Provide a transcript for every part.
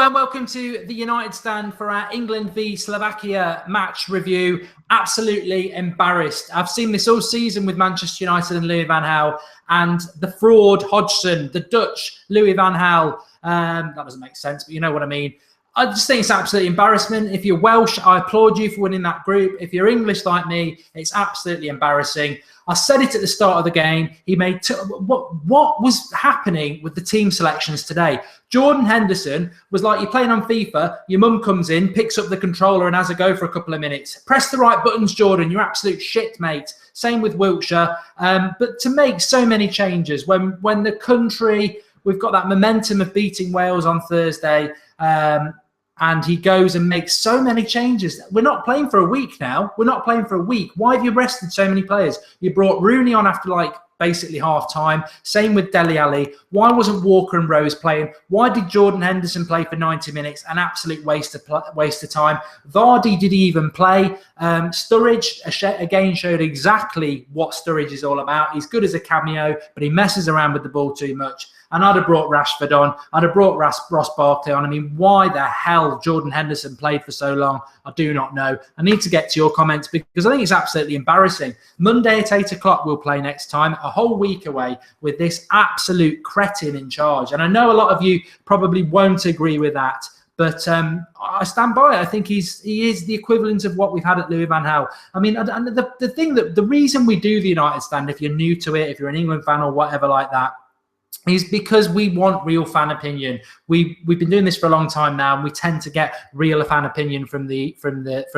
and welcome to the United Stand for our England v Slovakia match review. Absolutely embarrassed. I've seen this all season with Manchester United and Louis van Gaal, and the fraud Hodgson, the Dutch Louis van Gaal. That doesn't make sense, but you know what I mean. I just think it's absolutely embarrassment. If you're Welsh, I applaud you for winning that group. If you're English like me, it's absolutely embarrassing. I said it at the start of the game. He made what was happening with the team selections today? Jordan Henderson was like you're playing on FIFA. Your mum comes in, picks up the controller, and has a go for a couple of minutes. Press the right buttons, Jordan. You're absolute shit, mate. Same with Wiltshire. But to make so many changes when the country, we've got that momentum of beating Wales on Thursday. And he goes and makes so many changes. We're not playing for a week now. We're not playing for a week. Why have you rested so many players? You brought Rooney on after basically half time. Same with Dele Alli. Why wasn't Walker and Rose playing? Why did Jordan Henderson play for 90 minutes? An absolute waste of time. Vardy, did he even play? Sturridge again showed exactly what Sturridge is all about. He's good as a cameo, but he messes around with the ball too much. And I'd have brought Rashford on. I'd have brought Ross Barkley on. I mean, why the hell Jordan Henderson played for so long, I do not know. I need to get to your comments because I think it's absolutely embarrassing. Monday at 8 o'clock we'll play next time, a whole week away with this absolute cretin in charge. And I know a lot of you probably won't agree with that. But I stand by it. I think he is the equivalent of what we've had at Louis van Gaal. I mean, and the reason we do the United Stand, if you're new to it, if you're an England fan or whatever like that, is because we want real fan opinion. We've been doing this for a long time now, and we tend to get real fan opinion from the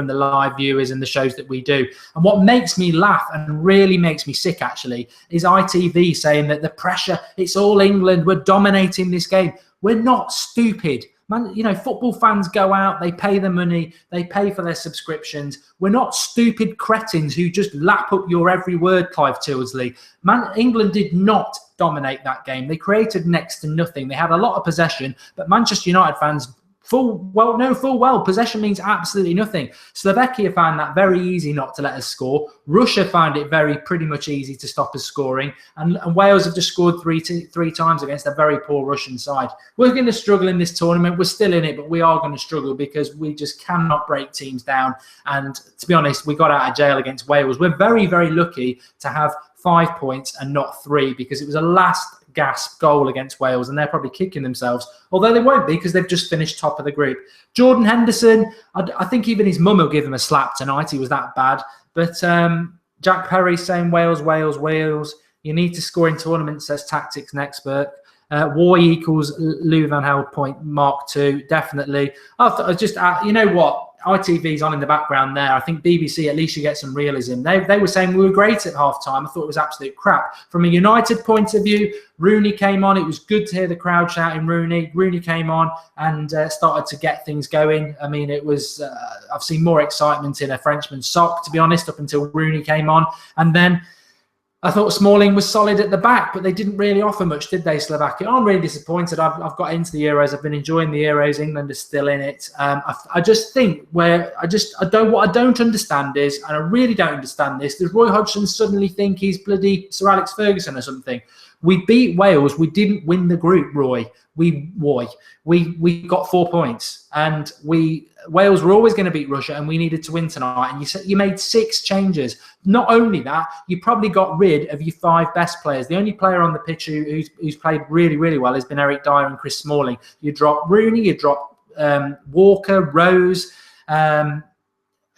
live viewers and the shows that we do. And what makes me laugh and really makes me sick actually is ITV saying that the pressure, it's all England, we're dominating this game. We're not stupid. Man, you know, football fans go out, they pay the money, they pay for their subscriptions. We're not stupid cretins who just lap up your every word, Clive Tildesley. Man, England did not dominate that game. They created next to nothing. They had a lot of possession, but Manchester United fans full well possession means absolutely nothing. Slovakia found that very easy not to let us score. Russia found it pretty much easy to stop us scoring, and Wales have just scored three times against a very poor Russian side. We're going to struggle in this tournament. We're still in it, but we are going to struggle because we just cannot break teams down. And to be honest, we got out of jail against Wales. We're very, very lucky to have 5 points and not 3 because it was a last gasp goal against Wales, and they're probably kicking themselves, although they won't be because they've just finished top of the group. Jordan Henderson, I think even his mum will give him a slap tonight. He was that bad. But Jack Perry saying Wales. You need to score in tournaments, says Tactics and Expert. War equals Louis van Gaal point mark 2, definitely. You know what? ITV's on in the background there. I think BBC, at least you get some realism. They were saying we were great at half time. I thought it was absolute crap. From a United point of view, Rooney came on. It was good to hear the crowd shouting Rooney. Rooney came on and started to get things going. I mean, it was, I've seen more excitement in a Frenchman's sock, to be honest, up until Rooney came on. And then I thought Smalling was solid at the back, but they didn't really offer much, did they, Slovakia? I'm really disappointed. I've got into the Euros. I've been enjoying the Euros. England is still in it. I just think what I don't understand is, and I really don't understand this, does Roy Hodgson suddenly think he's bloody Sir Alex Ferguson or something? We beat Wales. We didn't win the group, Roy. We got 4 points, and Wales were always going to beat Russia, and we needed to win tonight. And you made 6 changes. Not only that, you probably got rid of your 5 best players. The only player on the pitch who's played really, really well has been Eric Dyer and Chris Smalling. You drop Rooney, you drop Walker, Rose.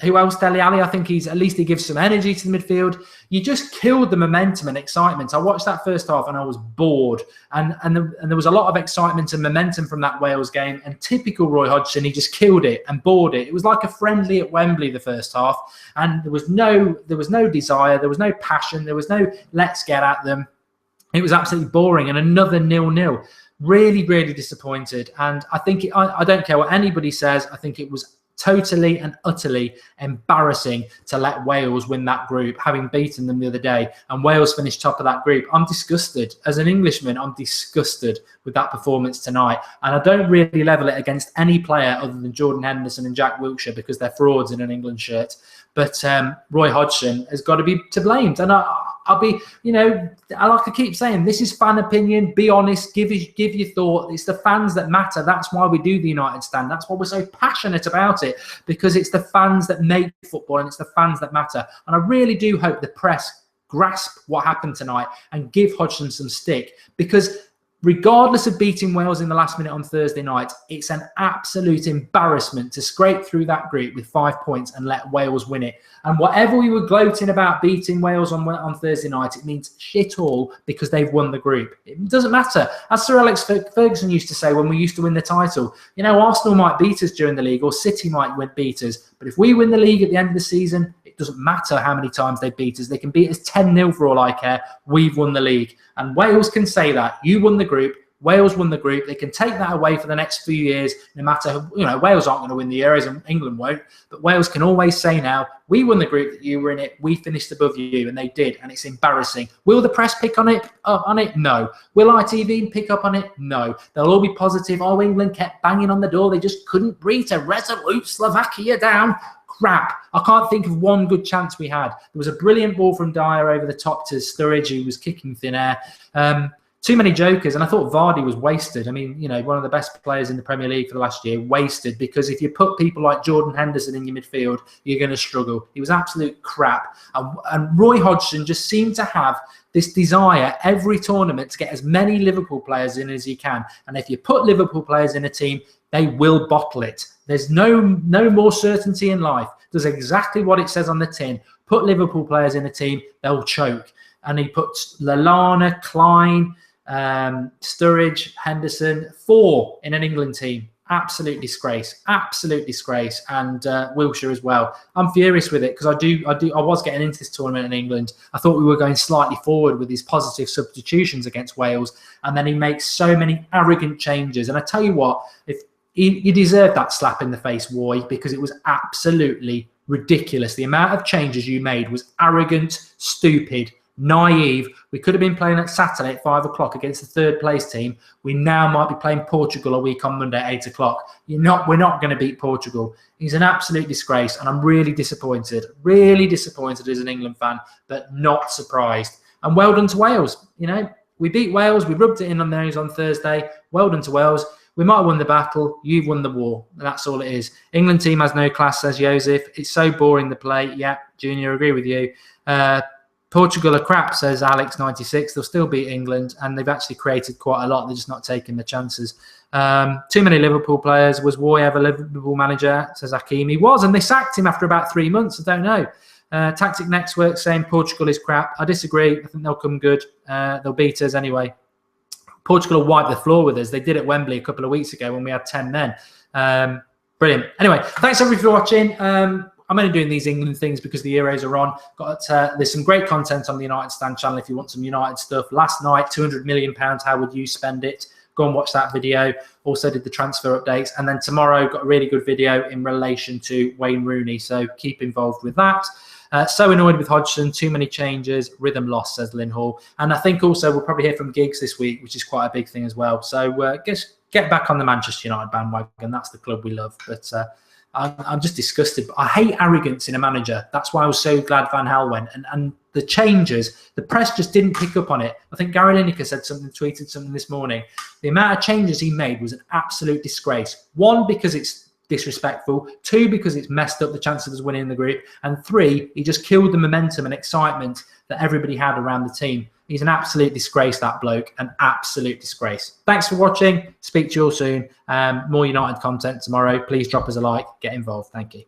Who else? Dele Alli. I think he gives some energy to the midfield. You just killed the momentum and excitement. I watched that first half and I was bored. And there was a lot of excitement and momentum from that Wales game. And typical Roy Hodgson, he just killed it and bored it. It was like a friendly at Wembley the first half. And there was no desire, there was no passion, there was no let's get at them. It was absolutely boring. And another 0-0. Really, really disappointed. And I think I don't care what anybody says. I think it was totally and utterly embarrassing to let Wales win that group, having beaten them the other day, and Wales finished top of that group. I'm disgusted. As an Englishman, I'm disgusted with that performance tonight. And I don't really level it against any player other than Jordan Henderson and Jack Wilshere because they're frauds in an England shirt. But Roy Hodgson has got to be to blame. And I'll be, you know, like I keep saying, this is fan opinion. Be honest, give your thought. It's the fans that matter. That's why we do the United Stand. That's why we're so passionate about it, because it's the fans that make football and it's the fans that matter. And I really do hope the press grasp what happened tonight and give Hodgson some stick, because regardless of beating Wales in the last minute on Thursday night, it's an absolute embarrassment to scrape through that group with 5 points and let Wales win it. And whatever we were gloating about beating Wales on Thursday night, it means shit all because they've won the group. It doesn't matter. As Sir Alex Ferguson used to say when we used to win the title, you know, Arsenal might beat us during the league or City might beat us. But if we win the league at the end of the season, it doesn't matter how many times they beat us. They can beat us 10-0 for all I care. We've won the league. And Wales can say that. You won the group. Wales won the group. They can take that away for the next few years, no matter, you know, Wales aren't going to win the Euros and England won't. But Wales can always say now, we won the group that you were in it. We finished above you, and they did. And it's embarrassing. Will the press pick on it? No. Will ITV pick up on it? No. They'll all be positive. Oh, England kept banging on the door. They just couldn't beat a resolute Slovakia down. Crap. I can't think of one good chance we had. There was a brilliant ball from Dyer over the top to Sturridge, who was kicking thin air. Too many jokers, and I thought Vardy was wasted. I mean, you know, one of the best players in the Premier League for the last year, wasted, because if you put people like Jordan Henderson in your midfield, you're going to struggle. He was absolute crap. And Roy Hodgson just seemed to have this desire every tournament to get as many Liverpool players in as he can. And if you put Liverpool players in a team, they will bottle it. There's no more certainty in life. Does exactly what it says on the tin. Put Liverpool players in a team, they'll choke. And he puts Lallana, Klein, Sturridge, Henderson, 4 in an England team. Absolute disgrace, and Wilshere as well. I'm furious with it because I was getting into this tournament in England. I thought we were going slightly forward with these positive substitutions against Wales, and then he makes so many arrogant changes. And I tell you what, if you deserve that slap in the face, Roy, because it was absolutely ridiculous. The amount of changes you made was arrogant, stupid, naive. We could have been playing at Saturday at 5 o'clock against the third place team. We now might be playing Portugal a week on Monday at 8 o'clock. We're not going to beat Portugal. He's an absolute disgrace, and I'm really disappointed as an England fan, but not surprised. And well done to Wales. You know, we beat Wales. We rubbed it in on the nose on Thursday. Well done to Wales. We might have won the battle. You've won the war. And that's all it is. England team has no class, says Joseph. It's so boring, the play. Yeah, Junior, agree with you. Portugal are crap, says Alex96. They'll still beat England, and they've actually created quite a lot. They're just not taking the chances. Too many Liverpool players. Was Roy ever Liverpool manager, says Hakeem. He was, and they sacked him after about 3 months. I don't know. Tactic Next Work saying Portugal is crap. I disagree. I think they'll come good. They'll beat us anyway. Portugal will wipe the floor with us. They did at Wembley a couple of weeks ago when we had 10 men. Brilliant. Anyway, thanks everybody for watching. I'm only doing these England things because the Euros are on. There's some great content on the United Stand channel if you want some United stuff. Last night, £200 million. How would you spend it? Go and watch that video. Also did the transfer updates. And then tomorrow, got a really good video in relation to Wayne Rooney. So keep involved with that. So annoyed with Hodgson. Too many changes. Rhythm loss, says Lynn Hall. And I think also we'll probably hear from Giggs this week, which is quite a big thing as well. So get back on the Manchester United bandwagon. That's the club we love. But I'm just disgusted. I hate arrogance in a manager. That's why I was so glad Van Gaal went. And the changes, the press just didn't pick up on it. I think Gary Lineker tweeted something this morning. The amount of changes he made was an absolute disgrace. 1, because it's disrespectful. 2, because it's messed up the chance of us winning the group. And 3, he just killed the momentum and excitement that everybody had around the team. He's an absolute disgrace, that bloke, an absolute disgrace. Thanks for watching. Speak to you all soon. More United content tomorrow. Please drop us a like. Get involved. Thank you.